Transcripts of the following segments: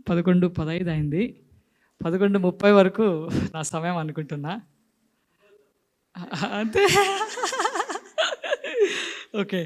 11:15 అయింది. 11:30 వరకు నా సమయం అనుకుంటున్నా. అంతే. ఓకే.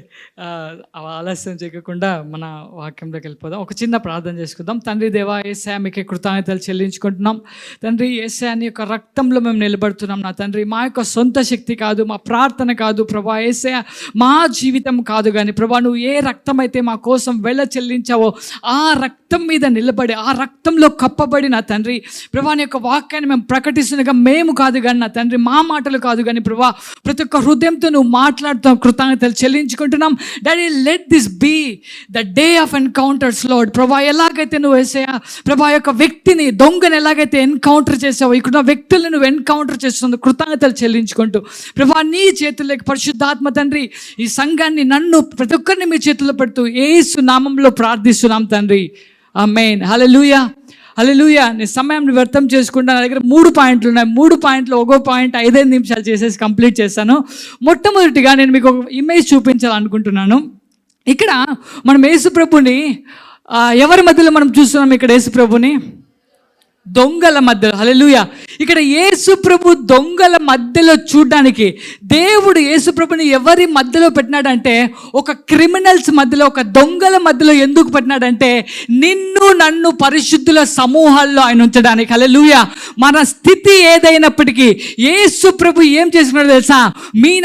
ఆలస్యం చేయకుండా మన వాక్యంలోకి వెళ్ళిపోదాం. ఒక చిన్న ప్రార్థన చేసుకుందాం. తండ్రి దేవా, యేసయ్యా మీకే కృతజ్ఞతలు చెల్లించుకుంటున్నాం. తండ్రి యేసయ్యా నీ యొక్క రక్తంలో మేము నిలబడుతున్నాం. నా తండ్రి మా యొక్క సొంత శక్తి కాదు, మా ప్రార్థన కాదు ప్రభా, యేసయ్యా మా జీవితం కాదు, కానీ ప్రభా నువ్వు ఏ రక్తం అయితే మా కోసం చెల్లించావో ఆ రక్తం మీద నిలబడి, ఆ రక్తంలో కప్పబడి నా తండ్రి ప్రభా నీ యొక్క వాక్యాన్ని మేము ప్రకటిస్తుండగా మేము కాదు కానీ నా తండ్రి మా మాటలు కాదు కానీ ప్రభా ప్రతి ఒక్క హృదయంతో నువ్వు మాట్లాడుతావు. కృతజ్ఞతలు చెల్లించుకుంటున్నాం. Daddy, let this be the day of encounters lord. ప్రభా ఎలాగైతే నువ్వు యేసయ్యా ప్రభా యొక్క వ్యక్తిని, దొంగను ఎలాగైతే ఎన్కౌంటర్ చేసావో ఇక్కడ వ్యక్తులను నువ్వు ఎన్కౌంటర్ చేస్తుంది. కృతజ్ఞతలు చెల్లించుకుంటూ ప్రభా నీ చేతుల్లోకి పరిశుద్ధాత్మ తండ్రి ఈ సంఘాన్ని, నన్ను, ప్రతి ఒక్కరిని మీ చేతుల్లో పెడుతూ యేసు నామంలో ప్రార్థిస్తున్నాం తండ్రి. ఆమేన్. హల్లెలూయా, హల్లెలూయా. నేను సమయాన్ని వ్యర్థం చేసుకుంటా. నా దగ్గర 3 పాయింట్లు ఉన్నాయి. 3 పాయింట్లు ఒక్కో పాయింట్ 5 నిమిషాలు చేసేసి కంప్లీట్ చేస్తాను. మొట్టమొదటిగా నేను మీకు ఒక ఇమేజ్ చూపించాలనుకుంటున్నాను. ఇక్కడ మనం యేసు ప్రభుని ఎవరి మధ్యలో మనం చూస్తున్నాం? ఇక్కడ యేసు ప్రభుని దొంగల మధ్యలో. హల్లెలూయా. ఇక్కడ యేసు ప్రభు దొంగల మధ్యలో చూడడానికి దేవుడు యేసు ప్రభుని ఎవరి మధ్యలో పెట్టినాడంటే ఒక క్రిమినల్స్ మధ్యలో, ఒక దొంగల మధ్యలో ఎందుకు పెట్టినాడంటే నిన్ను నన్ను పరిశుద్ధుల సమూహాల్లో ఆయన ఉంచడానికి. హల్లెలూయా. మన స్థితి ఏదైనప్పటికీ యేసు ప్రభు ఏం చేసుకున్నాడో తెలుసా?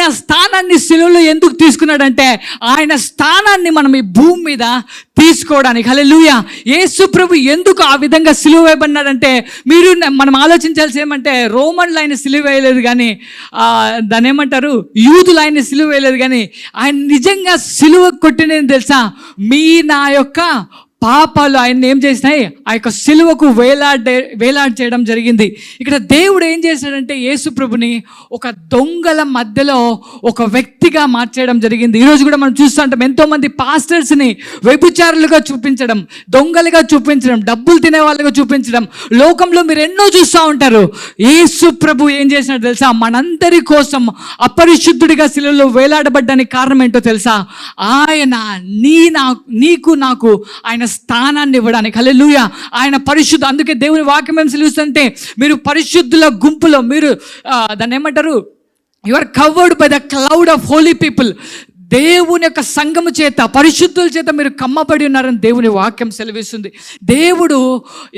నా స్థానాన్ని శిలువలో ఎందుకు తీసుకున్నాడంటే ఆయన స్థానాన్ని మనం ఈ భూమి మీద తీసుకోవడానికి. హల్లెలూయా. యేసు ప్రభు ఎందుకు ఆ విధంగా సిలువ వేయబడినాడంటే మనం ఆలోచించాల్సి ఏమంటే రోమన్లు ఆయన సిలువ వేయలేదు, కానీ దాన్ని ఏమంటారు, యూదులు ఆయన సిలువ వేయలేదు, కానీ ఆయన నిజంగా సిలువ కొట్టినది తెలుసా? నా యొక్క పాపాలు ఆయన ఏం చేసినాయి? ఆ యొక్క సిలువకు వేలాడ చేయడం జరిగింది. ఇక్కడ దేవుడు ఏం చేశాడంటే యేసు ప్రభుని ఒక దొంగల మధ్యలో ఒక వ్యక్తిగా మార్చేయడం జరిగింది. ఈరోజు కూడా మనం చూస్తూ ఉంటాం ఎంతోమంది పాస్టర్స్ని వ్యభిచారులుగా చూపించడం, దొంగలుగా చూపించడం, డబ్బులు తినే వాళ్ళుగా చూపించడం లోకంలో మీరు ఎన్నో చూస్తూ ఉంటారు. యేసు ప్రభు ఏం చేసినాడు తెలుసా? మనందరి కోసం అపరిశుద్ధుడిగా సిలువలో వేలాడబడ్డానికి కారణం ఏంటో తెలుసా? ఆయన నీకు నాకు ఆయన స్థానాన్ని ఇవ్వడానికి. హల్లెలూయా. ఆయన పరిశుద్ధ. అందుకే దేవుని వాక్యం ఏం సెలవిస్తుంటే మీరు పరిశుద్ధుల గుంపులో, మీరు దాన్ని ఏమంటారు, you are covered by the cloud of holy people. దేవుని యొక్క సంఘము చేత, పరిశుద్ధుల చేత మీరు కమ్మబడి ఉన్నారని దేవుని వాక్యం సెలవిస్తుంది. దేవుడు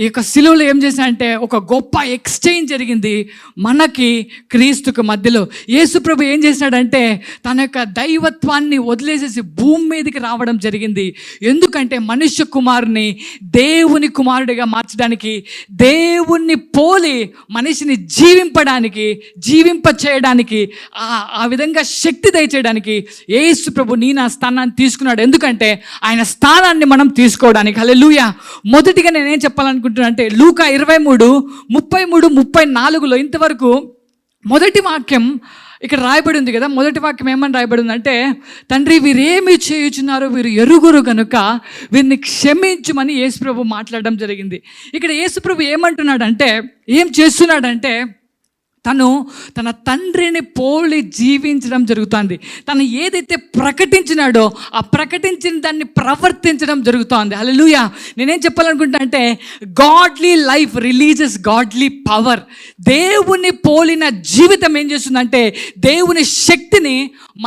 ఈ యొక్క సిలువలో ఏం చేశాడంటే ఒక గొప్ప ఎక్స్చేంజ్ జరిగింది మనకి క్రీస్తుకు మధ్యలో. యేసు ప్రభు ఏం చేశాడంటే తన యొక్క దైవత్వాన్ని వదిలేసేసి భూమి మీదకి రావడం జరిగింది. ఎందుకంటే మనుష్య కుమారుని దేవుని కుమారుడిగా మార్చడానికి, దేవుణ్ణి పోలి మనిషిని జీవింప చేయడానికి, ఆ విధంగా శక్తి దయచేయడానికి యేసు ప్రభు నా స్థానాన్ని తీసుకున్నాడు. ఎందుకంటే ఆయన స్థానాన్ని మనం తీసుకోవడానికి. హల్లెలూయా. మొదటిగా నేనేం చెప్పాలనుకుంటున్నా అంటే లూకా 23:33-34 ఇంతవరకు మొదటి వాక్యం ఇక్కడ రాయబడి ఉంది కదా. మొదటి వాక్యం ఏమని రాయబడి ఉందంటే, తండ్రి వీరేమి చేయుచున్నారో వీరు ఎరుగురు కనుక వీరిని క్షమించుమని యేసుప్రభు మాట్లాడడం జరిగింది. ఇక్కడ యేసుప్రభు ఏమంటున్నాడంటే, ఏం చేస్తున్నాడంటే తను తన తండ్రిని పోలి జీవించడం జరుగుతుంది. తను ఏదైతే ప్రకటించినాడో ఆ ప్రకటించిన దాన్ని ప్రవర్తించడం జరుగుతుంది. హల్లెలూయా. నేనేం చెప్పాలనుకుంటా అంటే godly life releases godly power. దేవుని పోలిన జీవితం ఏం చేస్తుందంటే దేవుని శక్తిని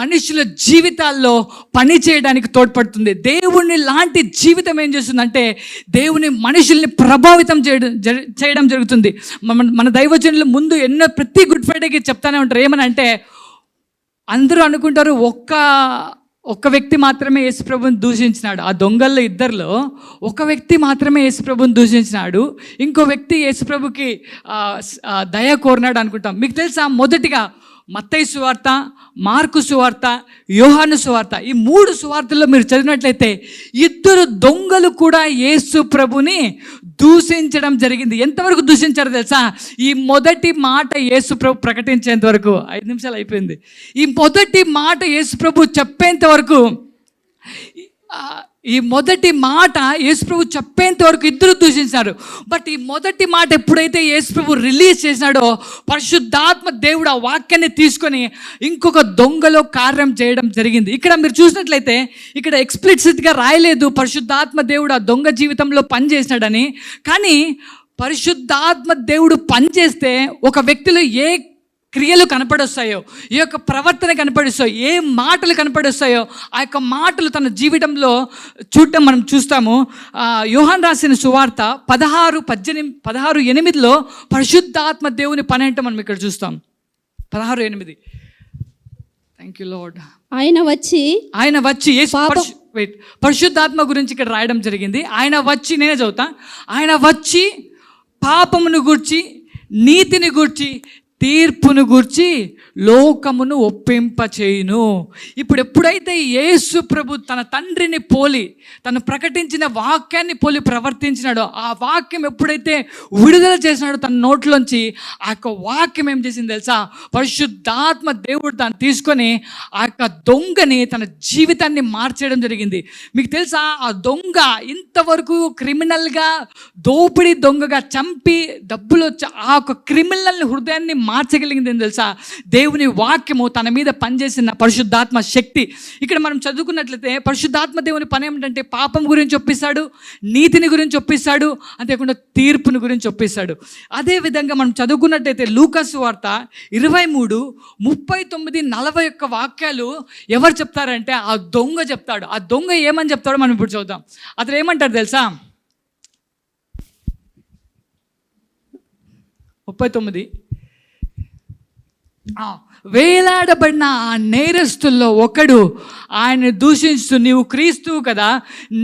మనుషుల జీవితాల్లో పని చేయడానికి తోడ్పడుతుంది. దేవుని లాంటి జీవితం ఏం చేస్తుందంటే దేవుని మనుషుల్ని ప్రభావితం చేయడం జరుగుతుంది. మన దైవజనుల ముందు ఎన్నో ప్రతి గుడ్ ఫ్రైడేకి చెప్తానే ఉంటారు. ఏమని అంటే అందరూ అనుకుంటారు ఒక్క వ్యక్తి మాత్రమే యేసుప్రభుని దూషించినాడు. ఆ దొంగల్లో ఇద్దరిలో ఒక వ్యక్తి మాత్రమే యేసుప్రభుని దూషించినాడు, ఇంకో వ్యక్తి యేసుప్రభుకి దయ కోరినాడు అనుకుంటాం. మీకు తెలుసా, మొదటిగా మత్తయి సువార్త, మార్కు సువార్త, యోహాను సువార్త, ఈ 3 సువార్తల్లో మీరు చదివినట్లయితే 2 దొంగలు కూడా యేసు ప్రభుని దూషించడం జరిగింది. ఎంతవరకు దూషించారో తెలుసా? ఈ మొదటి మాట యేసు ప్రభు ప్రకటించేంత వరకు 5 నిమిషాలు అయిపోయింది. ఈ మొదటి మాట యేసు ప్రభు చెప్పేంత వరకు ఈ మొదటి మాట యేసుప్రభు చెప్పేంత వరకు ఇద్దరు దూషించారు. బట్ ఈ మొదటి మాట ఎప్పుడైతే యేసుప్రభు రిలీజ్ చేసినాడో పరిశుద్ధాత్మ దేవుడు ఆ వాక్యాన్ని తీసుకొని ఇంకొక దొంగలో కార్యం చేయడం జరిగింది. ఇక్కడ మీరు చూసినట్లయితే ఇక్కడ ఎక్స్ప్లిసిట్గా రాయలేదు పరిశుద్ధాత్మ దేవుడు ఆ దొంగ జీవితంలో పనిచేసినాడని. కానీ పరిశుద్ధాత్మ దేవుడు పనిచేస్తే ఒక వ్యక్తిలో ఏ క్రియలు కనపడొస్తాయో, ఈ యొక్క ప్రవర్తన కనపడిస్తాయో, ఏ మాటలు కనపడొస్తాయో ఆ యొక్క మాటలు తన జీవితంలో చూడటం మనం చూస్తాము. యోహాన్ రాసిన సువార్త 16:8 పరిశుద్ధాత్మ దేవుని పని అంటే మనం ఇక్కడ చూస్తాం. 16:8. Thank you lord. ఆయన వచ్చి పరిశుద్ధాత్మ గురించి ఇక్కడ రాయడం జరిగింది. ఆయన వచ్చి, నేనే చదువుతా, ఆయన వచ్చి పాపమును గూర్చి, నీతిని గూర్చి, తీర్పును గూర్చి లోకమును ఒప్పింపచేయును. ఇప్పుడు ఎప్పుడైతే యేసు ప్రభు తన తండ్రిని పోలి తను ప్రకటించిన వాక్యాన్ని పోలి ప్రవర్తించినాడో, ఆ వాక్యం ఎప్పుడైతే విడుదల చేసినాడో తన నోట్లోంచి, ఆ యొక్క వాక్యం ఏం చేసింది తెలుసా? పరిశుద్ధాత్మ దేవుడు దాన్ని తీసుకొని ఆ యొక్క దొంగని తన జీవితాన్ని మార్చేయడం జరిగింది. మీకు తెలుసా, ఆ దొంగ ఇంతవరకు క్రిమినల్గా దోపిడీ దొంగగా చంపి డబ్బులు ఆ యొక్క క్రిమినల్ హృదయాన్ని మార్చగలిగింది ఏం తెలుసా? దేవుని వాక్యము, తన మీద పనిచేసిన పరిశుద్ధాత్మ శక్తి. ఇక్కడ మనం చదువుకున్నట్లయితే పరిశుద్ధాత్మ దేవుని పని ఏమిటంటే పాపం గురించి ఒప్పిస్తాడు, నీతిని గురించి ఒప్పిస్తాడు, అంతేకాకుండా తీర్పుని గురించి ఒప్పిస్తాడు. అదేవిధంగా మనం చదువుకున్నట్లయితే లూకా సువార్త 23:39-41 వాక్యాలు ఎవరు చెప్తారంటే ఆ దొంగ చెప్తాడు. ఆ దొంగ ఏమని చెప్తాడో మనం ఇప్పుడు చూద్దాం. అతను ఏమంటాడు తెలుసా? 39 వేలాడబడిన ఆ నేరస్తుల్లో ఒకడు ఆయన దూషిస్తూ, నీవు క్రీస్తువు కదా,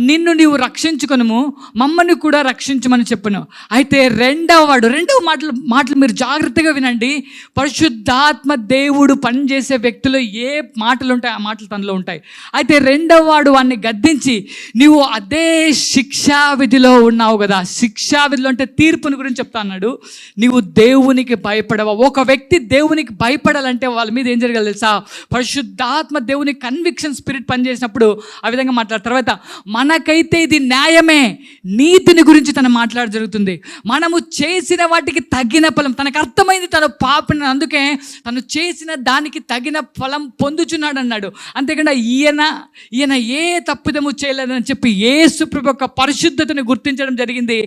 నిన్ను నీవు రక్షించుకొనుము, మమ్మల్ని కూడా రక్షించమని చెప్పను. అయితే రెండవ మాటలు మీరు జాగ్రత్తగా వినండి. పరిశుద్ధాత్మ దేవుడు పనిచేసే వ్యక్తులు ఏ మాటలు ఉంటాయి ఆ మాటలు తనలో ఉంటాయి. అయితే రెండవ వాడు వాడిని గద్దించి, నీవు అదే శిక్షా విధిలో ఉన్నావు కదా, శిక్షా విధిలో అంటే తీర్పుని గురించి చెప్తా అన్నాడు, నీవు దేవునికి భయపడవా? ఒక వ్యక్తి దేవునికి భయపడాలంటే వాళ్ళ మీద ఏం జరగాలి తెలుసా? పరిశుద్ధాత్మ దేవుని కన్విక్షన్ స్పిరిట్ పనిచేసినప్పుడు ఆ విధంగా మాట్లాడారు. తర్వాత మనకైతే ఇది న్యాయమే, నీతిని గురించి తను మాట్లాడ జరుగుతుంది. మనము చేసిన వాటికి తగిన ఫలం, తనకు అర్థమైంది తను పాపని, అందుకే తను చేసిన దానికి తగిన ఫలం పొందుచున్నాడు అన్నాడు. అంతేకాకుండా ఈయన ఏ తప్పిదము చేయలేదని చెప్పి యేసు ప్రభు యొక్క పరిశుద్ధతను గుర్తించడం జరిగింది.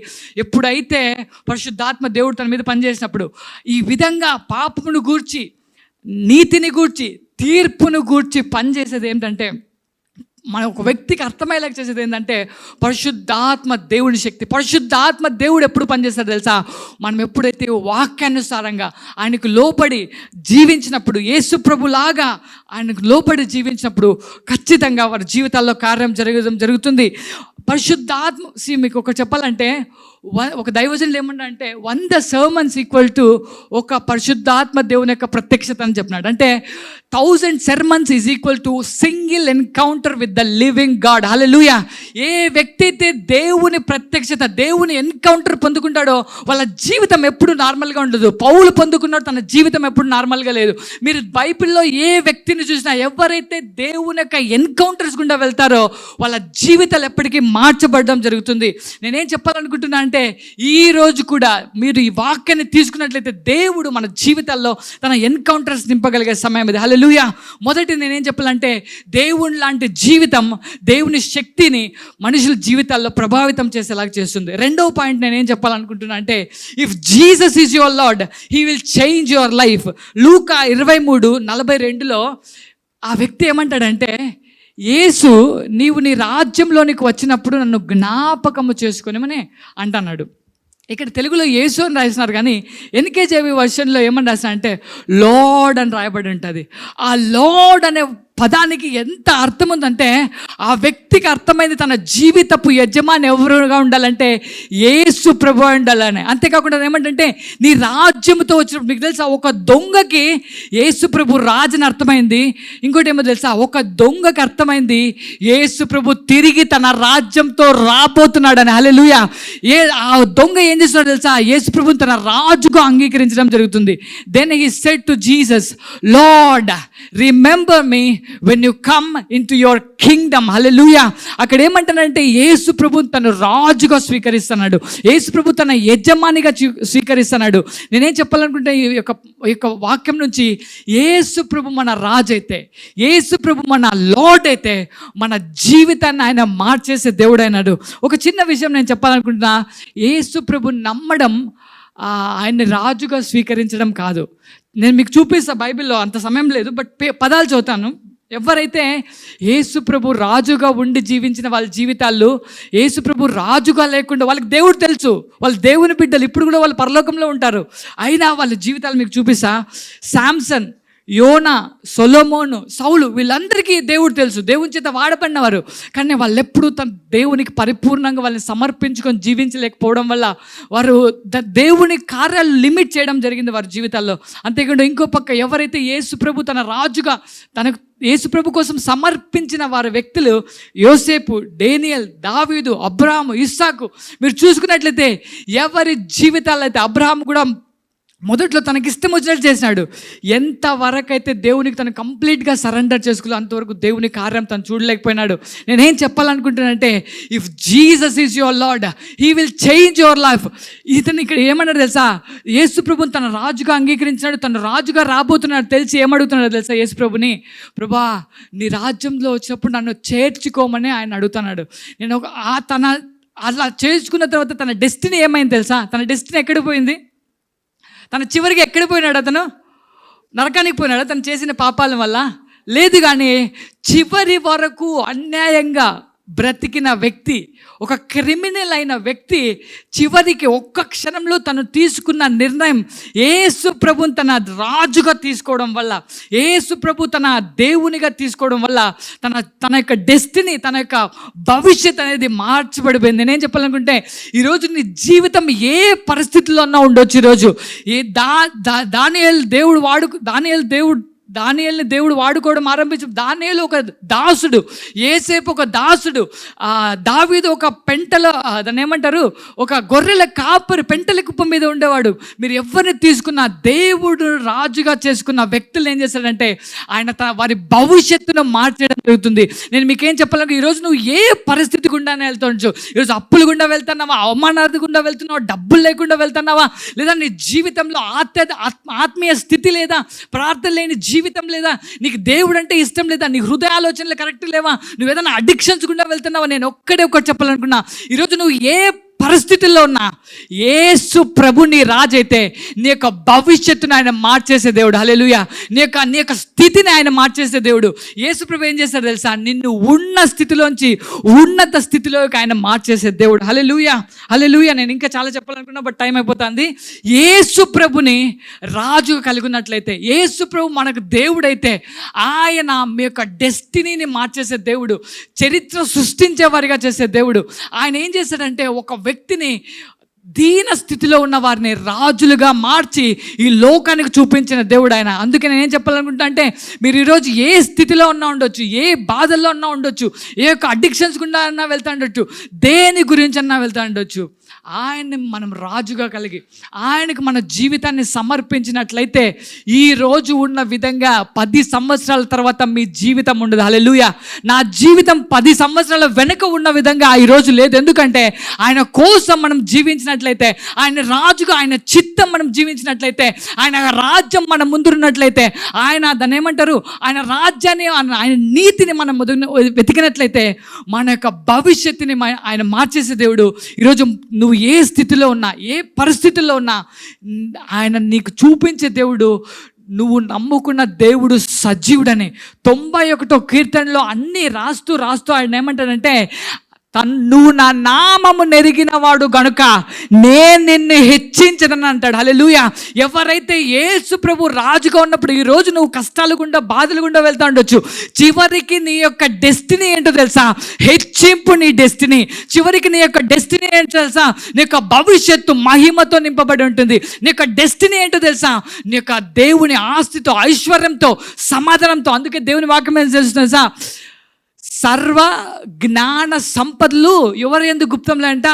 ఎప్పుడైతే పరిశుద్ధాత్మ దేవుడు తన మీద పనిచేసినప్పుడు ఈ విధంగా పాపమును గూర్చి, నీతిని గూర్చి, తీర్పును గూర్చి పనిచేసేది ఏంటంటే, మన ఒక వ్యక్తికి అర్థమయ్యేలాగా చేసేది ఏంటంటే పరిశుద్ధాత్మ దేవుని శక్తి. పరిశుద్ధాత్మ దేవుడు ఎప్పుడు పనిచేస్తాడు తెలుసా? మనం ఎప్పుడైతే వాక్యానుసారంగా ఆయనకు లోపడి జీవించినప్పుడు, యేసు ప్రభులాగా ఆయనకు లోపడి జీవించినప్పుడు ఖచ్చితంగా వారి జీవితాల్లో కార్యం జరుగుతుంది. పరిశుద్ధాత్మ మీకు ఒక చెప్పాలంటే, ఒక దైవజనులు ఏమన్నా అంటే 100 sermons ఈక్వల్ టు ఒక పరిశుద్ధాత్మ దేవుని యొక్క ప్రత్యక్షత అని చెప్పినాడు. అంటే 1000 sermons is equal to single encounter with the living God. Hallelujah. ఏ వ్యక్తి అయితే దేవుని ప్రత్యక్షత, దేవుని ఎన్కౌంటర్ పొందుకుంటాడో వాళ్ళ జీవితం ఎప్పుడు నార్మల్గా ఉండదు. పౌలు పొందుకున్నాడు, తన జీవితం ఎప్పుడు నార్మల్గా లేదు. మీరు బైబిల్లో ఏ వ్యక్తిని చూసినా, ఎవరైతే దేవుని యొక్క ఎన్కౌంటర్స్ గుండా వెళ్తారో వాళ్ళ జీవితాలు ఎప్పటికీ మార్చబడడం జరుగుతుంది. నేనేం చెప్పాలనుకుంటున్నా అంటే, ఈ రోజు కూడా మీరు ఈ వాక్యాన్ని తీసుకున్నట్లయితే దేవుడు మన జీవితాల్లో తన ఎన్కౌంటర్స్ నింపగలిగే సమయం ఇది. హల్లెలూయా. మొదటి నేనేం చెప్పాలంటే, దేవుని లాంటి జీవితం దేవుని శక్తిని మనుషుల జీవితాల్లో ప్రభావితం చేసేలాగా చేస్తుంది. రెండవ పాయింట్ నేనేం చెప్పాలనుకుంటున్నా అంటే, if Jesus is your Lord, he will change your life. లూకా 23:42 ఆ వ్యక్తి ఏమంటాడంటే, యేసు నీవు నీ రాజ్యంలోనికి వచ్చినప్పుడు నన్ను జ్ఞాపకము చేసుకొనిమని అంటున్నాడు. ఇక్కడ తెలుగులో యేసు అని రాసినారు, కానీ ఎన్కేజేవి వర్షన్లో ఏమని రాసినా అంటే లార్డ్ అని రాయబడి ఉంటుంది. ఆ లార్డ్ అనే పదానికి ఎంత అర్థం ఉందంటే, ఆ వ్యక్తికి అర్థమైంది తన జీవితపు యజమాని ఎవరుగా ఉండాలంటే యేసు ప్రభు ఉండాలని. అంతేకాకుండా ఏమంటే, నీ రాజ్యంతో వచ్చినప్పుడు, మీకు తెలుసా ఒక దొంగకి యేసు ప్రభు రాజుని అర్థమైంది. ఇంకోటి ఏమో తెలుసా, ఒక దొంగకి అర్థమైంది యేసు ప్రభు తిరిగి తన రాజ్యంతో రాబోతున్నాడని. హల్లెలూయా. ఆ దొంగ ఏం చేస్తున్నాడు తెలుసా? యేసు ప్రభుని తన రాజుగా అంగీకరించడం జరుగుతుంది. Then he said to Jesus, Lord remember me when you come into your kingdom. Hallelujah. అక్కడ ఏమంటానంటే యేసు ప్రభు తను రాజుగా స్వీకరిస్తున్నాడు, యేసు ప్రభు తన యజమానిగా స్వీకరిస్తున్నాడు. నేనేం చెప్పాలనుకుంటే ఈ యొక్క వాక్యం నుంచి, యేసు ప్రభు మన రాజు అయితే, యేసు ప్రభు మన లార్డ్ అయితే, మన జీవితాన్ని ఆయన మార్చేసే దేవుడు అయినాడు. ఒక చిన్న విషయం నేను చెప్పాలనుకుంటున్నా. యేసు ప్రభు నమ్మడం ఆయన్ని రాజుగా స్వీకరించడం కాదు. నేను మీకు చూపిస్తా, బైబిల్లో అంత సమయం లేదు, బట్ పదాలు చదువుతాను. ఎవరైతే యేసు ప్రభు రాజుగా ఉండి జీవించిన వాళ్ళ జీవితాల్లో, యేసు ప్రభు రాజుగా లేకుండా, వాళ్ళకి దేవుడు తెలుసు, వాళ్ళు దేవుని బిడ్డలు, ఇప్పుడు కూడా వాళ్ళు పరలోకంలో ఉంటారు, అయినా వాళ్ళ జీవితాలు మీకు చూపిస్తా. శాంసన్, యోనా, సొలొమోను, సౌలు, వీళ్ళందరికీ దేవుడు తెలుసు, దేవుని చేత వాడబడినవారు. కానీ వాళ్ళు ఎప్పుడు తన దేవునికి పరిపూర్ణంగా వాళ్ళని సమర్పించుకొని జీవించలేకపోవడం వల్ల వారు దేవుని కార్యాలు లిమిట్ చేయడం జరిగింది వారి జీవితాల్లో. అంతేకాకుండా ఇంకో పక్క ఎవరైతే యేసు ప్రభు తన రాజుగా తనకు యేసు ప్రభు కోసం సమర్పించిన వారి వ్యక్తులు, యోసేపు, డేనియల్, దావీదు, అబ్రాహాము, ఇస్సాకు, మీరు చూసుకున్నట్లయితే ఎవరి జీవితాల్లో అయితే, అబ్రాహాము కూడా మొదట్లో తనకి ఇష్టం వచ్చినట్టు చేసినాడు. ఎంతవరకైతే దేవునికి తను కంప్లీట్గా సరెండర్ చేసుకోలే అంతవరకు దేవుని కార్యం తను చూడలేకపోయినాడు. నేనేం చెప్పాలనుకుంటున్నానంటే, if Jesus is your Lord, he will change your life. ఇతను ఇక్కడ ఏమన్నాడు తెలుసా? యేసు ప్రభుని తన రాజుగా అంగీకరించినాడు, తను రాజుగా రాబోతున్నాడు తెలిసి ఏమడుగుతున్నాడు తెలుసా? యేసు ప్రభుని, ప్రభా నీ రాజ్యంలో వచ్చినప్పుడు నన్ను చేర్చుకోమని ఆయన అడుగుతున్నాడు. నేను తన అలా చేర్చుకున్న తర్వాత తన డెస్టినీ ఏమైంది తెలుసా? తన డెస్టినీ ఎక్కడికి పోయింది? తన చివరికి ఎక్కడికి పోయినాడు? అతను నరకానికి పోయినాడు తను చేసిన పాపాల వల్ల? లేదు. కానీ చివరి వరకు అన్యాయంగా బ్రతికిన వ్యక్తి, ఒక క్రిమినల్ అయిన వ్యక్తి, చివరికి ఒక్క క్షణంలో తను తీసుకున్న నిర్ణయం, యేసు ప్రభుని తన రాజుగా తీసుకోవడం వల్ల, యేసు ప్రభు తన దేవునిగా తీసుకోవడం వల్ల తన యొక్క డెస్టినీ, తన యొక్క భవిష్యత్ అనేది మార్చబడిపోయింది. నేనేం చెప్పాలనుకుంటే, ఈరోజు నీ జీవితం ఏ పరిస్థితుల్లో ఉన్నా ఉండొచ్చు. ఈరోజు దానియేలుని దేవుడు వాడుకోవడం ఆరంభించు. దానియేలు ఒక దాసుడు, యేసేపు ఒక దాసుడు, దావీదు ఒక పెంటలో, దాన్ని ఏమంటారు, ఒక గొర్రెల కాపరి, పెంటల కుప్ప మీద ఉండేవాడు. మీరు ఎవరిని తీసుకున్న దేవుడు రాజుగా చేసుకున్న వ్యక్తులు ఏం చేస్తాడంటే, ఆయన వారి భవిష్యత్తును మార్చడం జరుగుతుంది. నేను మీకేం చెప్పాలంటే, ఈరోజు నువ్వు ఏ పరిస్థితి గుండానే వెళ్తుండొచ్చు. ఈరోజు అప్పులు గుండా వెళ్తున్నావా, అవమానాలు గుండా వెళ్తున్నావా, డబ్బులు లేకుండా వెళ్తున్నావా, లేదా నీ జీవితంలో ఆత్మీయ స్థితి లేదా, ప్రార్థన లేని జీవితం లేదా, నీకు దేవుడు అంటే ఇష్టం లేదా, నీ హృదయ ఆలోచనలు కరెక్ట్ లేవా, నువ్వు ఏదైనా అడిక్షన్స్ గుండా వెళ్తున్నావా, నేను ఒకటి చెప్పాలనుకున్నా. ఈరోజు నువ్వు ఏ పరిస్థితుల్లో ఉన్నా, యేసు ప్రభు నీ రాజు అయితే, నీ యొక్క భవిష్యత్తును ఆయన మార్చేసే దేవుడు. హల్లెలూయా. నీ యొక్క స్థితిని ఆయన మార్చేసే దేవుడు. యేసు ప్రభు ఏం చేస్తాడు తెలుసా? నిన్ను ఉన్న స్థితిలోంచి ఉన్నత స్థితిలోకి ఆయన మార్చేసే దేవుడు. హల్లెలూయా, హల్లెలూయా. నేను ఇంకా చాలా చెప్పాలనుకున్నా, బట్ టైం అయిపోతుంది. యేసు ప్రభుని రాజుగా కలిగి ఉన్నట్లయితే, యేసు ప్రభు మనకు దేవుడైతే, ఆయన మీ యొక్క డెస్టినీని మార్చేసే దేవుడు, చరిత్ర సృష్టించే వారిగా చేసే దేవుడు. ఆయన ఏం చేశాడంటే, ఒక వ్యక్తిని, దీన స్థితిలో ఉన్న వారిని రాజులుగా మార్చి ఈ లోకానికి చూపించిన దేవుడు ఆయన. అందుకే నేను ఏం చెప్పాలనుకుంటా అంటే, మీరు ఈరోజు ఏ స్థితిలో ఉన్నా ఉండొచ్చు, ఏ బాధల్లో ఉన్నా ఉండొచ్చు, ఏ యొక్క అడిక్షన్స్ గుండా అన్నా వెళ్తా ఉండొచ్చు, దేని గురించి అన్నా వెళ్తా ఉండొచ్చు, ఆయన్ని మనం రాజుగా కలిగి ఆయనకు మన జీవితాన్ని సమర్పించినట్లయితే, ఈరోజు ఉన్న విధంగా 10 సంవత్సరాల తర్వాత మీ జీవితం ఉండదు. హల్లెలూయా. నా జీవితం 10 సంవత్సరాల వెనుక ఉన్న విధంగా ఈరోజు లేదు. ఎందుకంటే ఆయన కోసం మనం జీవించినట్లయితే, ఆయన రాజుగా, ఆయన చిత్తం మనం జీవించినట్లయితే, ఆయన రాజ్యం మన ముందున్నట్లయితే, ఆయన దాన్ని ఏమంటారు, ఆయన రాజ్యాన్ని, ఆయన నీతిని మనం వెతికినట్లయితే, మన యొక్క భవిష్యత్తుని ఆయన మార్చేసే దేవుడు. ఈరోజు నువ్వు ఏ స్థితిలో ఉన్నా, ఏ పరిస్థితుల్లో ఉన్నా, ఆయన నీకు చూపించే దేవుడు. నువ్వు నమ్ముకున్న దేవుడు సజీవుడని 91వ కీర్తనలో అన్నీ రాస్తూ ఆయన ఏమంటాడంటే, నువ్వు నా నామము నెరిగిన వాడు గనుక నేను నిన్ను హెచ్చించనని అంటాడు. హల్లెలూయా. ఎవరైతే యేసు ప్రభు రాజుగా ఉన్నప్పుడు, ఈరోజు నువ్వు కష్టాలు గుండా, బాధలు గుండా వెళ్తా ఉండొచ్చు, చివరికి నీ యొక్క డెస్టినీ ఏంటో తెలుసా? హెచ్చింపు నీ డెస్టినీ. చివరికి నీ యొక్క డెస్టినీ ఏంటో తెలుసా? నీ యొక్క భవిష్యత్తు మహిమతో నింపబడి ఉంటుంది. నీ యొక్క డెస్టినీ ఏంటో తెలుసా? నీ యొక్క దేవుని ఆస్తితో, ఐశ్వర్యంతో, సమాధానంతో. అందుకే దేవుని వాక్యం ఏం తెలుసు తెలుసా? సర్వ జ్ఞాన సంపదలు ఎవరు ఎందుకు గుప్తంలో అంట?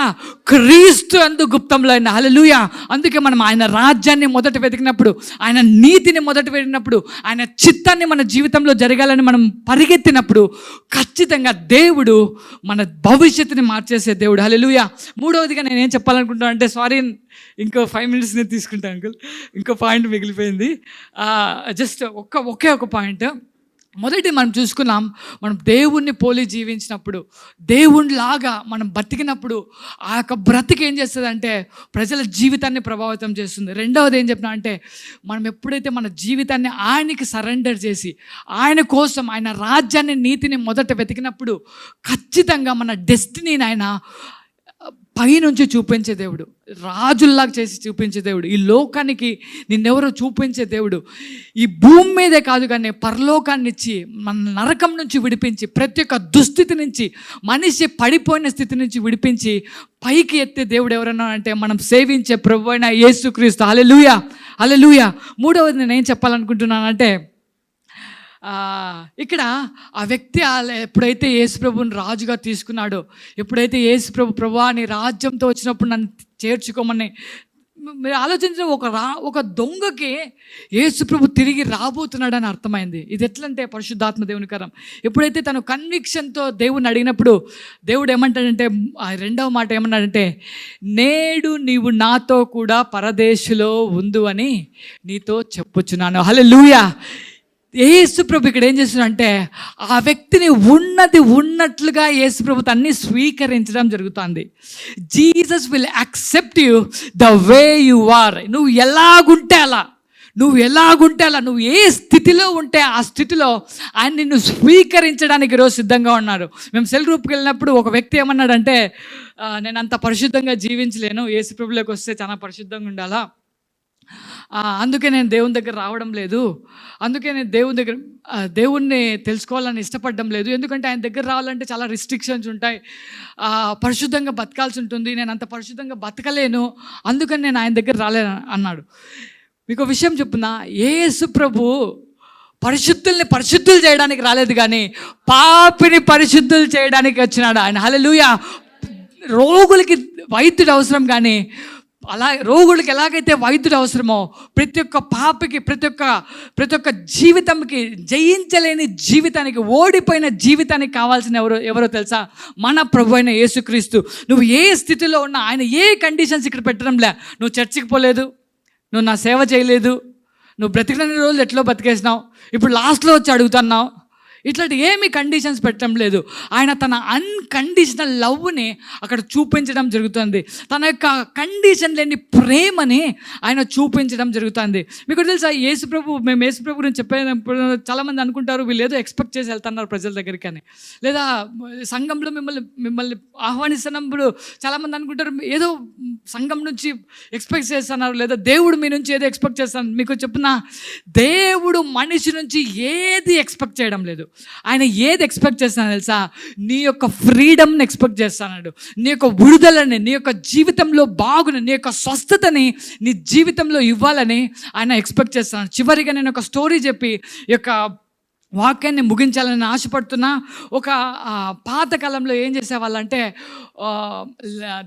క్రీస్తు ఎందుకు గుప్తంలో అయినా. హల్లెలూయా. అందుకే మనం ఆయన రాజ్యాన్ని మొదట వెతికినప్పుడు, ఆయన నీతిని మొదట వెతికినప్పుడు, ఆయన చిత్తాన్ని మన జీవితంలో జరగాలని మనం పరిగెత్తినప్పుడు ఖచ్చితంగా దేవుడు మన భవిష్యత్తుని మార్చేసే దేవుడు. హల్లెలూయా. మూడవదిగా నేను ఏం చెప్పాలనుకుంటున్నాను అంటే, సారీ ఇంకో 5 minutes నేను తీసుకుంటాను అంకుల్, ఇంకో పాయింట్ మిగిలిపోయింది. జస్ట్ ఒకే ఒక పాయింట్. మొదటి మనం చూసుకున్నాం, మనం దేవుణ్ణి పోలి జీవించినప్పుడు, దేవునిలాగా మనం బతికినప్పుడు ఆ యొక్క బ్రతికి ఏం చేస్తుంది అంటే ప్రజల జీవితాన్ని ప్రభావితం చేస్తుంది. రెండవది ఏం చెప్పినా అంటే, మనం ఎప్పుడైతే మన జీవితాన్ని ఆయనకి సరెండర్ చేసి ఆయన కోసం, ఆయన రాజ్యాన్ని, నీతిని మొదట వెతికినప్పుడు ఖచ్చితంగా మన డెస్టినీని ఆయన పైనుంచి చూపించే దేవుడు, రాజుల్లాగా చేసి చూపించే దేవుడు, ఈ లోకానికి నిన్నెవరో చూపించే దేవుడు, ఈ భూమి మీదే కాదు కానీ పరలోకాన్ని ఇచ్చి మన నరకం నుంచి విడిపించి, ప్రతి ఒక్క దుస్థితి నుంచి, మనిషి పడిపోయిన స్థితి నుంచి విడిపించి పైకి ఎత్తే దేవుడు ఎవరన్నా అంటే మనం సేవించే ప్రభువైన యేసుక్రీస్తు. హల్లెలూయా, హల్లెలూయా. మూడవది నేను ఏం చెప్పాలనుకుంటున్నానంటే, ఇక్కడ ఆ వ్యక్తి ఎప్పుడైతే యేసుప్రభుని రాజుగా తీసుకున్నాడో, ఎప్పుడైతే యేసుప్రభు ప్రభువా నీ రాజ్యంతో వచ్చినప్పుడు నన్ను చేర్చుకోమని మీరు ఆలోచించిన ఒక దొంగకి యేసుప్రభు తిరిగి రాబోతున్నాడని అర్థమైంది. ఇది ఎట్లంటే పరిశుద్ధాత్మ దేవుని కరం. ఎప్పుడైతే తను కన్విక్షన్తో దేవుని అడిగినప్పుడు దేవుడు ఏమంటాడంటే, రెండవ మాట ఏమన్నాడంటే, నేడు నీవు నాతో కూడా పరదేశులో ఉండు అని నీతో చెప్పుచున్నాను. హల్లెలూయా. యేసుప్రభు ఇక్కడ ఏం చేస్తున్నాడంటే ఆ వ్యక్తిని ఉన్నట్లుగా యేసుప్రభు తన్ని స్వీకరించడం జరుగుతుంది. Jesus will accept you the way you are. నువ్వు ఎలాగుంటే అలా, నువ్వు ఏ స్థితిలో ఉంటే ఆ స్థితిలో ఆయన నిన్ను స్వీకరించడానికి ఈరోజు సిద్ధంగా ఉన్నారు. మేము సెల్ గ్రూప్కి వెళ్ళినప్పుడు ఒక వ్యక్తి ఏమన్నాడంటే, నేను అంత పరిశుద్ధంగా జీవించలేను, యేసుప్రభులోకి వస్తే చాలా పరిశుద్ధంగా ఉండాలా, అందుకే నేను దేవుని దగ్గర రావడం లేదు, అందుకే నేను దేవుణ్ణి తెలుసుకోవాలని ఇష్టపడడం లేదు, ఎందుకంటే ఆయన దగ్గర రావాలంటే చాలా రిస్ట్రిక్షన్స్ ఉంటాయి, పరిశుద్ధంగా బతకాల్సి ఉంటుంది, నేను అంత పరిశుద్ధంగా బతకలేను, అందుకని నేను ఆయన దగ్గర రాలేను అన్నాడు. మీకు విషయం చెప్పున్నా, యేసు ప్రభు పరిశుద్ధులు చేయడానికి రాలేదు కానీ పాపిని పరిశుద్ధులు చేయడానికి వచ్చినాడు ఆయన. హల్లెలూయా. రోగులకి వైద్యుడు అవసరం కానీ అలా రోగులకి ఎలాగైతే వైద్యుడు అవసరమో, ప్రతి ఒక్క పాపకి, ప్రతి ఒక్క జీవితంకి, జయించలేని జీవితానికి, ఓడిపోయిన జీవితానికి కావాల్సిన ఎవరో తెలుసా? మన ప్రభు అయిన యేసుక్రీస్తు. నువ్వు ఏ స్థితిలో ఉన్నా ఆయన ఏ కండిషన్స్ ఇక్కడ పెట్టడంలే. నువ్వు చర్చికి పోలేదు, నువ్వు నా సేవ చేయలేదు, నువ్వు బ్రతికిన రోజులు ఎట్లో బతికేసినావు, ఇప్పుడు లాస్ట్లో వచ్చి అడుగుతున్నావు, ఇట్లాంటి ఏమీ కండిషన్స్ పెట్టడం లేదు. ఆయన తన అన్కండిషనల్ లవ్ని అక్కడ చూపించడం జరుగుతుంది. తన యొక్క కండిషన్ లేని ప్రేమని ఆయన చూపించడం జరుగుతుంది. మీకు తెలుసా, మేము యేసుప్రభు గురించి చెప్పేటప్పుడు చాలామంది అనుకుంటారు వీళ్ళు ఏదో ఎక్స్పెక్ట్ చేసి వెళ్తున్నారు ప్రజల దగ్గరికి అని, లేదా సంఘంలో మిమ్మల్ని ఆహ్వానిస్తున్నప్పుడు చాలామంది అనుకుంటారు ఏదో సంఘం నుంచి ఎక్స్పెక్ట్ చేస్తున్నారు, లేదా దేవుడు మీ నుంచి ఏదో ఎక్స్పెక్ట్ చేస్తాను. మీకు చెప్తున్నా, దేవుడు మనిషి నుంచి ఏది ఎక్స్పెక్ట్ చేయడం లేదు. ఆయన ఏది ఎక్స్పెక్ట్ చేస్తాను తెలుసా? నీ యొక్క ఫ్రీడమ్ని ఎక్స్పెక్ట్ చేస్తున్నాడు, నీ యొక్క విడుదలని, నీ యొక్క జీవితంలో బాగుని, నీ యొక్క స్వస్థతని నీ జీవితంలో ఇవ్వాలని ఆయన ఎక్స్పెక్ట్ చేస్తున్నాడు. చివరిగా నేను ఒక స్టోరీ చెప్పి ఈ యొక్క వాక్యాన్ని ముగించాలని ఆశపడుతున్నా. ఒక పాతకాలంలో ఏం చేసేవాళ్ళు అంటే,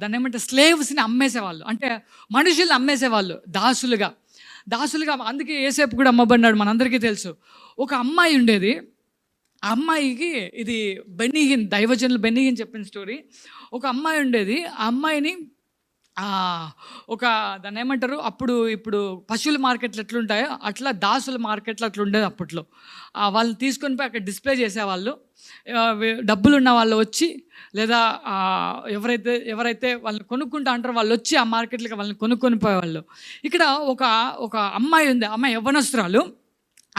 దాన్ని ఏమంటే స్లేవ్స్ని అమ్మేసేవాళ్ళు, అంటే మనుషుల్ని అమ్మేసేవాళ్ళు దాసులుగా. అందుకే యేసేపు కూడా అమ్మబడినాడు, మనందరికీ తెలుసు. ఒక అమ్మాయి ఉండేది, ఆ అమ్మాయికి, ఇది బెన్నీహిన్, దైవజనులు బెన్నీహిన్ చెప్పిన స్టోరీ. ఒక అమ్మాయి ఉండేది, ఆ అమ్మాయిని దాన్ని ఏమంటారు, ఇప్పుడు పశువుల మార్కెట్లు ఎట్లుంటాయో అట్లా దాసుల మార్కెట్లు అట్లా ఉండేది అప్పట్లో. వాళ్ళని తీసుకొని పోయి అక్కడ డిస్ప్లే చేసేవాళ్ళు. డబ్బులు ఉన్న వాళ్ళు వచ్చి, లేదా ఎవరైతే వాళ్ళని కొనుక్కుంటా అంటారో వాళ్ళు వచ్చి ఆ మార్కెట్లకి వాళ్ళని కొనుక్కొని పోయేవాళ్ళు. ఇక్కడ ఒక అమ్మాయి ఉంది, అమ్మాయి యవ్వనస్తురాలు.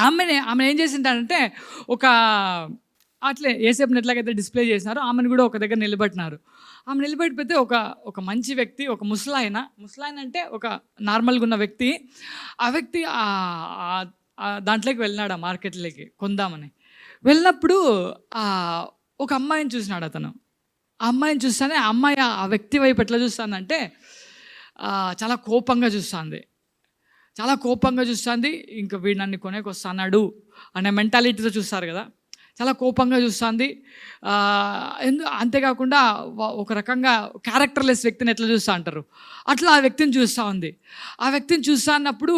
ఆమె ఏం చేసింటారంటే, అట్లే ఏసేపుని ఎట్లాగైతే డిస్ప్లే చేసినారో ఆమెను కూడా ఒక దగ్గర నిలబెట్టినారు. ఆమె నిలబెట్టిపోతే ఒక మంచి వ్యక్తి, ఒక ముసలాయన అంటే ఒక నార్మల్గా ఉన్న వ్యక్తి, ఆ వ్యక్తి దాంట్లోకి వెళ్ళినాడు, ఆ మార్కెట్లోకి కొందామని వెళ్ళినప్పుడు ఒక అమ్మాయిని చూసినాడు అతను. ఆ అమ్మాయిని చూస్తానే ఆ అమ్మాయి ఆ వ్యక్తి వైపు ఎట్లా చూస్తుందంటే చాలా కోపంగా చూస్తుంది. ఇంకా వీడు నన్ను కొనేకి వస్తున్నాడు అనే మెంటాలిటీతో చూస్తారు కదా. చాలా కోపంగా చూస్తుంది. అంతేకాకుండా ఒక రకంగా క్యారెక్టర్లెస్ వ్యక్తిని ఎట్లా చూస్తూ అంటారు, అట్లా ఆ వ్యక్తిని చూస్తూ ఉంది. ఆ వ్యక్తిని చూస్తూ అన్నప్పుడు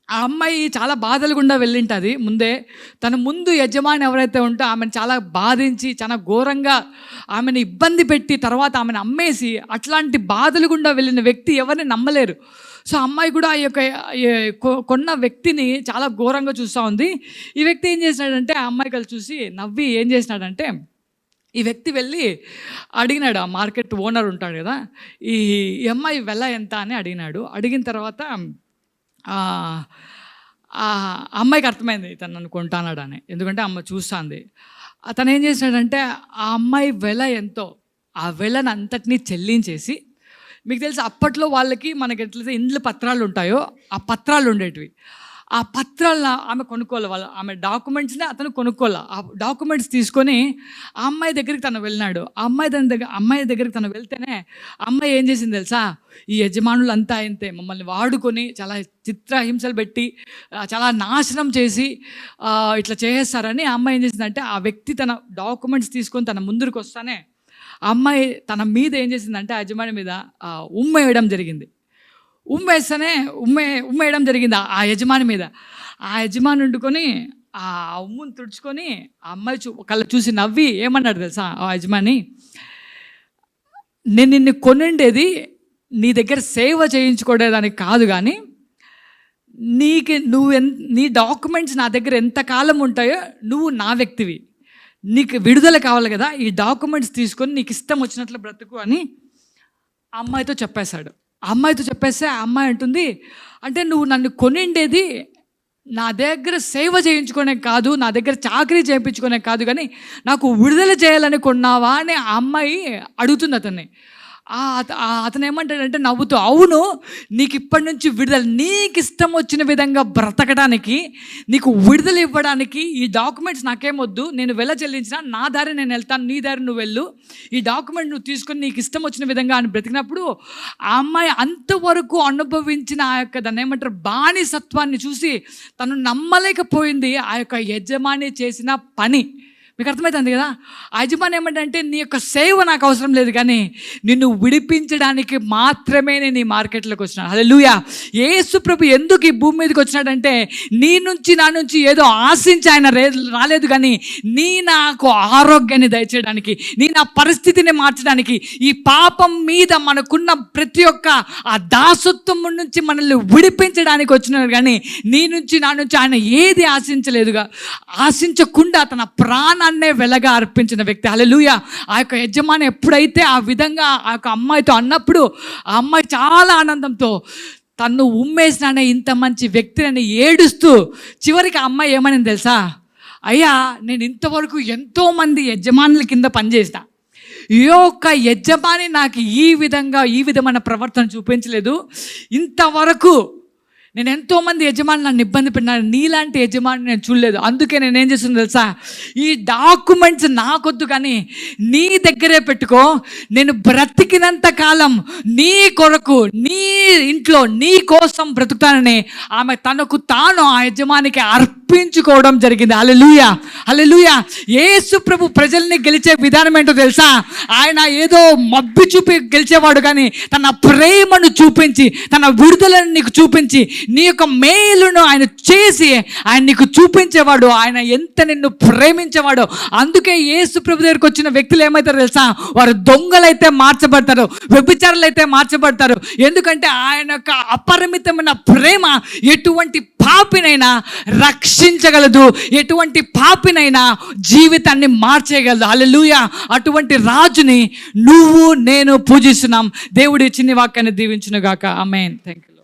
ఆ అమ్మాయి చాలా బాధలు గుండా వెళ్ళింటుంది. తన ముందు యజమాని ఎవరైతే ఉంటే ఆమెను చాలా బాధించి చాలా ఘోరంగా ఆమెను ఇబ్బంది పెట్టి తర్వాత ఆమెను అమ్మేసి అట్లాంటి బాధలు గుండా వెళ్ళిన వ్యక్తి ఎవరిని నమ్మలేరు. సో అమ్మాయి కూడా ఆ యొక్క కొన్న వ్యక్తిని చాలా ఘోరంగా చూస్తూ ఉంది. ఈ వ్యక్తి ఏం చేసినాడంటే ఆ అమ్మాయి కలిసి చూసి నవ్వి ఏం చేసినాడంటే, ఈ వ్యక్తి వెళ్ళి అడిగినాడు, ఆ మార్కెట్ ఓనర్ ఉంటాడు కదా, ఈ అమ్మాయి వెల ఎంత అని అడిగినాడు. అడిగిన తర్వాత ఆ అమ్మాయికి అర్థమైంది తను నన్ను కొంటానాడు అని, ఎందుకంటే అమ్మ చూస్తుంది. అతను ఏం చేసినాడంటే ఆ అమ్మాయి వెల ఎంతో ఆ వెలను అంతటినీ చెల్లించేసి, మీకు తెలుసు అప్పట్లో వాళ్ళకి మనకి ఎట్లయితే ఇండ్ల పత్రాలు ఉంటాయో ఆ పత్రాలు ఉండేటివి, ఆ పత్రాలను ఆమె కొనుక్కోవాలి. ఆమె డాక్యుమెంట్స్ని అతను కొనుక్కోవాలి. ఆ డాక్యుమెంట్స్ తీసుకొని ఆ అమ్మాయి దగ్గరికి తను వెళ్ళినాడు. అమ్మాయి దగ్గరికి తను వెళ్తేనే అమ్మాయి ఏం చేసింది తెలుసా, ఈ యజమానులు అంతా అయితే మమ్మల్ని వాడుకొని చాలా చిత్రహింసలు పెట్టి చాలా నాశనం చేసి ఇట్లా చేసేస్తారని ఆ అమ్మాయి ఏం చేసిందంటే, ఆ వ్యక్తి తన డాక్యుమెంట్స్ తీసుకొని తన ముందుకు వస్తానే ఆ అమ్మాయి తన మీద ఏం చేసిందంటే ఆ యజమాని మీద ఉమ్మేయడం జరిగింది. ఉమ్మేయడం జరిగింది ఆ యజమాని మీద. ఆ యజమాని వండుకొని ఆ ఉమ్మును తుడుచుకొని ఆ అమ్మాయి కళ్ళ చూసి నవ్వి ఏమన్నాడు తెలుసా ఆ యజమాని, నేను నిన్ను కొనుండేది నీ దగ్గర సేవ చేయించుకోవడానికి కాదు, కానీ నీ డాక్యుమెంట్స్ నా దగ్గర ఎంతకాలం ఉంటాయో నువ్వు నా వ్యక్తివి, నీకు విడుదల కావాలి కదా, ఈ డాక్యుమెంట్స్ తీసుకొని నీకు ఇష్టం వచ్చినట్లు బ్రతుకు అని ఆ అమ్మాయితో చెప్పేశాడు. అమ్మాయితో చెప్పేస్తే ఆ అమ్మాయి అంటుంది, అంటే నువ్వు నన్ను కొనిండేది నా దగ్గర సేవ చేయించుకునే కాదు, నా దగ్గర చాకరీ చేయించుకునే కాదు, కానీ నాకు విడుదల చేయాలని కొన్నావా అని ఆ అమ్మాయి అడుగుతుంది అతన్ని. అతను ఏమంటాడంటే నవ్వుతూ, అవును, నీకు ఇప్పటి నుంచి విడుదల, నీకు ఇష్టం వచ్చిన విధంగా బ్రతకడానికి, నీకు విడుదల ఇవ్వడానికి ఈ డాక్యుమెంట్స్ నాకేమొద్దు, నేను వెల చెల్లించిన నా దారి నేను వెళ్తాను, నీ దారి నువ్వు వెళ్ళు, ఈ డాక్యుమెంట్ నువ్వు తీసుకొని నీకు ఇష్టం వచ్చిన విధంగా అని బ్రతికినప్పుడు ఆ అమ్మాయి అంతవరకు అనుభవించిన ఆ యొక్క దాన్ని ఏమంటారు బానిసత్వాన్ని చూసి తను నమ్మలేకపోయింది ఆ యొక్క యజమాని చేసిన పని. మీకు అర్థమవుతుంది కదా, ఆ యజమాని ఏమంటే నీ యొక్క సేవ నాకు అవసరం లేదు, కానీ నిన్ను విడిపించడానికి మాత్రమే నేను ఈ మార్కెట్లోకి వచ్చినాను. హల్లెలూయా. యేసు ప్రభు ఎందుకు ఈ భూమి మీదకి వచ్చినాడంటే నీ నుంచి నా నుంచి ఏదో ఆశించి ఆయన రాలేదు, కానీ నాకు ఆరోగ్యాన్ని దయచేయడానికి, నా పరిస్థితిని మార్చడానికి, ఈ పాపం మీద మనకున్న ప్రతి ఒక్క ఆ దాసత్వం నుంచి మనల్ని విడిపించడానికి వచ్చినాడు, కానీ నీ నుంచి నా నుంచి ఆయన ఏది ఆశించకుండా తన ప్రాణ వెలగా అర్పించిన వ్యక్తి. హల్లెలూయా. ఆ యొక్క యజమాని ఎప్పుడైతే ఆ విధంగా ఆ యొక్క అమ్మాయితో అన్నప్పుడు ఆ అమ్మాయి చాలా ఆనందంతో తను ఉమ్మేసినానే ఇంత మంచి వ్యక్తిని ఏడుస్తూ చివరికి ఆ అమ్మాయి ఏమని తెలుసా, అయ్యా నేను ఇంతవరకు ఎంతోమంది యజమానుల కింద పనిచేసిన, ఈ యొక్క యజమాని నాకు ఈ విధమైన ప్రవర్తన చూపించలేదు, ఇంతవరకు నేను ఎంతోమంది యజమాని నన్ను ఇబ్బంది పెట్టినాను, నీలాంటి యజమాని నేను చూడలేదు, అందుకే నేను ఏం చేస్తున్నా తెలుసా, ఈ డాక్యుమెంట్స్ నాకొద్దు కానీ నీ దగ్గరే పెట్టుకో, నేను బ్రతికినంత కాలం నీ కొరకు నీ ఇంట్లో నీ కోసం బ్రతుకుతానని ఆమె తనకు తాను ఆ యజమానికి అర్పించుకోవడం జరిగింది. హల్లెలూయా, హల్లెలూయా. యేసు ప్రభు ప్రజల్ని గెలిచే విధానం ఏంటో తెలుసా, ఆయన ఏదో మబ్బి చూపి గెలిచేవాడు, కానీ తన ప్రేమను చూపించి తన విడుదలను నీకు చూపించి నీ యొక్క మేలును ఆయన చేసి ఆయన నీకు చూపించేవాడు, ఆయన ఎంత నిన్ను ప్రేమించేవాడు. అందుకే యేసు ప్రభు దగ్గరికి వచ్చిన వ్యక్తులు ఏమవుతారు తెలుసా, వారు దొంగలైతే మార్చబడతారు, వ్యభిచారులు అయితే మార్చబడతారు. ఎందుకంటే ఆయన యొక్క అపరిమితమైన ప్రేమ ఎటువంటి పాపినైనా రక్షించగలదు, ఎటువంటి పాపినైనా జీవితాన్ని మార్చేయగలదు. హల్లెలూయా. అటువంటి రాజుని నువ్వు నేను పూజిస్తున్నాం. దేవుడి చిన్ని వాక్యాన్ని దీవించును గాక. ఆమేన్. థాంక్యూ.